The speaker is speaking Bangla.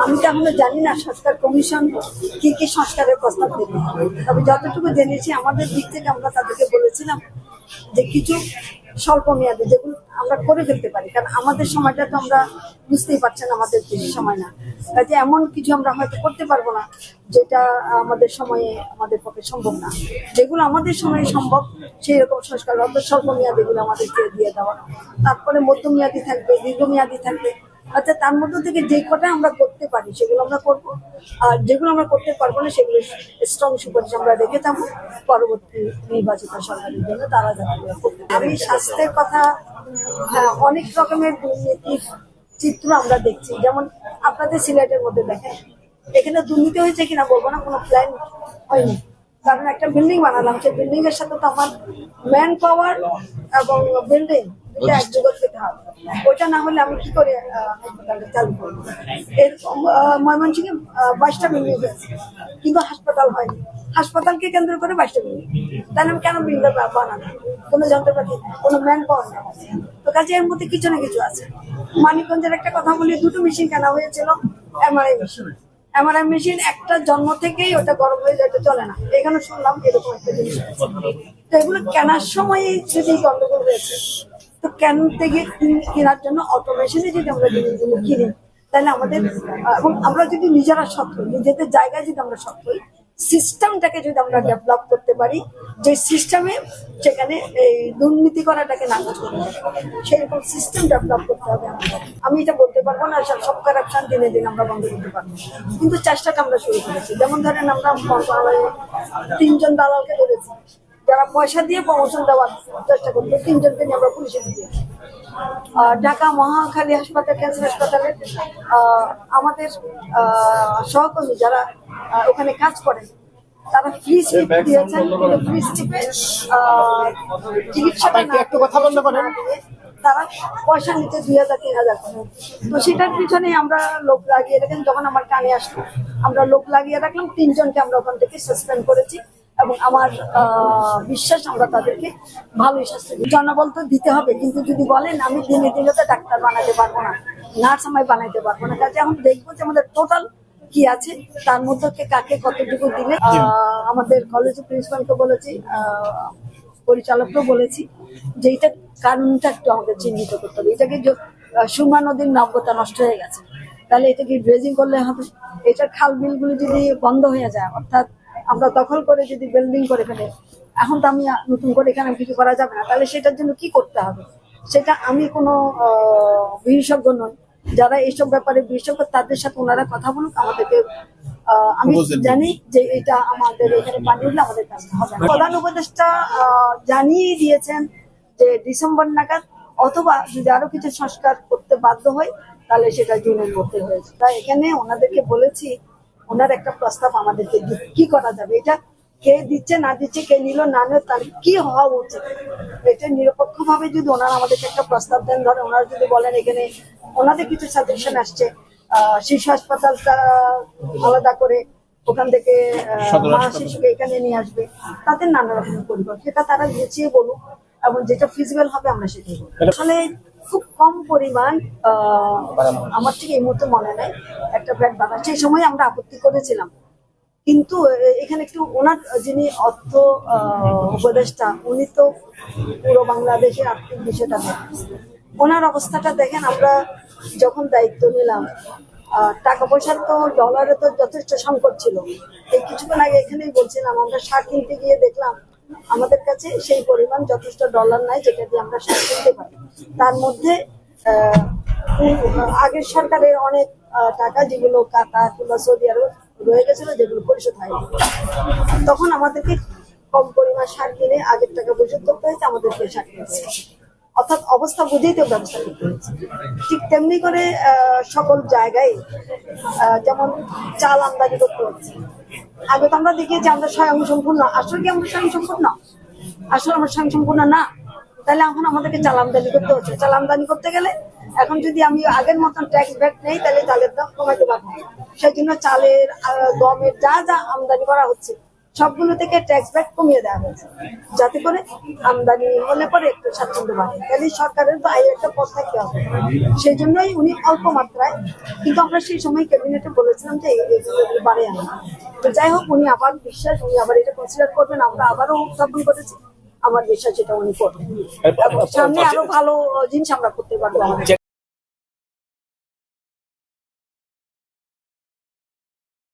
আমি তো এখনো জানি না সংস্কার কমিশন কি কি সংস্কারের প্রস্তাব দেবে। তবে যতটুকু জেনেছি আমাদের দিক থেকে আমরা তাদেরকে বলেছিলাম যে কিছু স্বল্প মেয়াদে যেগুলো আমরা করে ফেলতে পারি, কারণ আমাদের সময়টা তো আমরা বুঝতেই পারছেন আমাদের বেশি সময় না, কাজে এমন কিছু আমরা হয়তো করতে পারবো না যেটা আমাদের সময়ে আমাদের পক্ষে সম্ভব না। যেগুলো আমাদের সময়ে সম্ভব সেই রকম সংস্কার অত স্বল্প মেয়াদী গুলো আমাদেরকে দিয়ে দেওয়া, তারপরে মধ্যমেয়াদী থাকবে, দীর্ঘমেয়াদী থাকবে। আচ্ছা, তার মধ্যে থেকে যে কটা আমরা করতে পারি সেগুলো আমরা করবো, আর যেগুলো আমরা করতে পারবো না সেগুলো স্ট্রং সুপারিশ আমরা রেখে যাবো পরবর্তী নির্বাচিত সরকারের জন্য, তারা যাতে করতে পারে। আমি স্বাস্থ্যের কথা, হ্যাঁ, অনেক রকমের দুর্নীতির চিত্র আমরা দেখছি। যেমন আপনাদের সিলেটের মধ্যে দেখেন, এখানে দুর্নীতি হয়েছে কিনা বলবো না, কোনো প্ল্যান হয়নি। কারণ একটা বিল্ডিং বানালাম, সেই বিল্ডিং এর সাথে তো আমার ম্যান পাওয়ার এবং বিল্ডিং দুটো এক জগৎ পেতে হবে। ওটা না হলে আমি কি করে হাসপাতালটা চালু করবো? এরকম ময়মনসিংহে 22টা বিল্ডিং হয়েছে কিন্তু হাসপাতাল হয়নি। হাসপাতালকে কেন্দ্র করে 22টা বিল্ডিং, তাহলে আমি কেন বিল্ডিং বানাবো? কোনো যন্ত্রপাতি, কোনো ম্যান পাওয়ার নেই। তো কাজে এর মধ্যে কিছু না কিছু আছে। মানিকগঞ্জের একটা কথা বলি, দুটো মেশিন কেনা হয়েছিল, এমআরআই মেশিন। এমআরআই মেশিন একটা জন্ম থেকেই ওটা গরম হয়ে যায়, চলে না। এখানে শুনলাম এরকম একটা জিনিস আছে। তো এগুলো কেনার সময় যদি গন্ডগোল হয়েছে, তো কেন থেকে কেনার জন্য অটোমেশনে যদি আমরা জিনিসগুলো কিনি, তাহলে আমাদের এবং আমরা যদি নিজেরা সৎ হই, নিজেদের জায়গায় যদি আমরা সৎ হই, সিস্টেমটাকে যদি আমরা ডেভেলপ করতে পারি, যে সিস্টেমে সেখানে এই দুর্নীতি করাটাকে না করতে সেরকম সিস্টেম ডেভেলপ করতে হবে আমাদের। আমি এটা বলতে পারবো না সব কারাপশন দিনে দিন আমরা বন্ধ করতে পারবো, কিন্তু চেষ্টাটা আমরা শুরু করেছি। যেমন ধরেন আমরা 3জন দালালকে ধরেছি যারা পয়সা দিয়ে প্রমোশন দেওয়ার চেষ্টা করতো, 3জনকে নিয়ে আমরা পুলিশে দিয়েছি। ঢাকা মহাখালী হাসপাতাল, ক্যান্সার হাসপাতালে আমাদের সহকর্মী যারা ওখানে কাজ করেন তারা ফ্রি স্লিপ দিয়েছেন, ফ্রি স্লিপে চিকিৎসাটা একটু কথা বলতে পারেন, তারা পয়সা নিতে 2000-3000 করে। তো সেটার পিছনে আমরা লোক লাগিয়ে রাখেন। যখন আমার কানে আসলো আমরা লোক লাগিয়ে রাখলাম, 3জনকে আমরা ওখান থেকে সাসপেন্ড করেছি এবং আমার বিশ্বাস আমরা তাদেরকে ভালোই শাস্তি দিই। জনবল তো দিতে হবে, কিন্তু যদি বলেন আমি দিনে দিনে তো ডাক্তার বানাতে পারবো না, নার্স আমি বানাইতে পারবো না। কাজে এখন দেখবো যে আমাদের টোটাল কি আছে, তার মধ্যে কাকে কতটুকু দিলে। আমাদের কলেজের প্রিন্সিপালকে বলেছি, পরিচালককেও বলেছি যে এটা কারণটা একটু আমাদের চিহ্নিত করতে হবে। এটাকে সুরমা নদীর নব্যতা নষ্ট হয়ে গেছে, তাহলে এটাকে ড্রেজিং করলে হবে। এটার খাল বিলগুলি যদি বন্ধ হয়ে যায়, অর্থাৎ আমরা দখল করে যদি বিল্ডিং করে ফেলে, এখন তো আমি নতুন করে এখানে কিছু করা যাবে না, তাহলে সেটার জন্য কি করতে হবে সেটা আমি কোনো বিশেষজ্ঞ নই। যারা এইসব ব্যাপারে বিশেষজ্ঞ তাদের সাথে ওনারা কথা বলুক, আমাদেরকে আমি জানি যে এটা আমাদের এখানে পানি উঠলে আমাদের কাছে হবে। প্রধান উপদেষ্টা জানিয়ে দিয়েছেন যে ডিসেম্বর নাগাদ, অথবা যদি আরো কিছু সংস্কার করতে বাধ্য হয় তাহলে সেটা জুনের মধ্যে হয়েছে। তাই এখানে ওনাদেরকে বলেছি ওনার একটা প্রস্তাব আমাদেরকে কি করা যাবে, এটা কে দিচ্ছে না দিচ্ছে, কে নিল না নিল, তার কি হওয়া উচিত, এটা নিরপেক্ষ ভাবে যদি ওনারা আমাদেরকে একটা প্রস্তাব দেন। ধরে ওনারা যদি বলেন এখানে ওনাদের কিছু সাজেশন আসছে, শিশু হাসপাতালটা আলাদা করে ওখান থেকে মা শিশুকে এখানে নিয়ে আসবে, তাদের নানা রকমের পরিকল্পনা, সেটা তারা গুছিয়ে বলুক এবং যেটা ফিজিবল হবে আমরা সেটাই বলবো। আসলে খুব কম পরিমাণ, আমার ঠিক এই মুহূর্তে মনে নেই, একটা ব্যাট বাধা সেই সময় আমরা আপত্তি করেছিলাম। কিন্তু এখানে একটু ওনার যিনি অর্থ উপদেষ্টা, উনি তো পুরো বাংলাদেশের আর্থিক বিষয়টা দেখেন, ওনার অবস্থাটা দেখেন। আমরা যখন দায়িত্ব নিলাম, টাকা পয়সার তো ডলারে তো যথেষ্ট সংকট ছিল। এই কিছুক্ষণ আগে এখানেই বলছিলাম, আমরা সার কিনতে গিয়ে দেখলাম আমাদের কাছে সেই পরিমাণ যথেষ্ট ডলার নাই যেটা দিয়ে আমরা সার কিনতে পারি। তার মধ্যে আগের সরকারের অনেক টাকা যেগুলো কাতার কিংবা সৌদি আরব রয়ে গেছিল, যেগুলো পরিশোধ হয়নি, তখন আমাদেরকে কম পরিমাণ সার কিনে আগের টাকা পরিশোধ করতে হয়েছে, আমাদেরকে সার কিনতে, অর্থাৎ অবস্থা বুঝেই তো ব্যবস্থা করতে হয়েছে। ঠিক তেমনি করে সকল জায়গায় যেমন চাল আমদানি করতে হচ্ছে। আগে তো আমরা দেখিয়েছি আমরা স্বয়ংসম্পূর্ণ, আসলে কি আমরা স্বয়ংসম্পূর্ণ? আসলে আমরা স্বয়ংসম্পূর্ণ না। তাহলে এখন আমাদেরকে চাল আমদানি করতে হচ্ছে। চাল আমদানি করতে গেলে এখন যদি আমি আগের মতন ট্যাক্স ভ্যাট নেই, তাহলে চালের দাম কমাইতে পারবো। সেই জন্য চালের, গমের যা যা আমদানি করা হচ্ছে সবগুলো থেকে ট্যাক্স ব্যাক কমিয়ে দেওয়া হয়েছে, যাতে করে আমদানি হলে পরে একটু স্বাচ্ছন্দ্য বাড়ে। তাহলে সরকারের তো আয়ের একটা পথ থাকতে হবে, সেই জন্যই উনি অল্প মাত্রায়, কিন্তু আমরা সেই সময় ক্যাবিনেটে বলেছিলাম যে এগুলো বাড়ে আনা। তো যাই হোক, উনি আবার বিশ্বাস, উনি আবার এটা কনসিডার করবেন, আমরা আবারও উত্থাপন করেছি, আমার বিশ্বাস এটা উনি করবেন। সামনে আরো ভালো জিনিস আমরা করতে পারবো।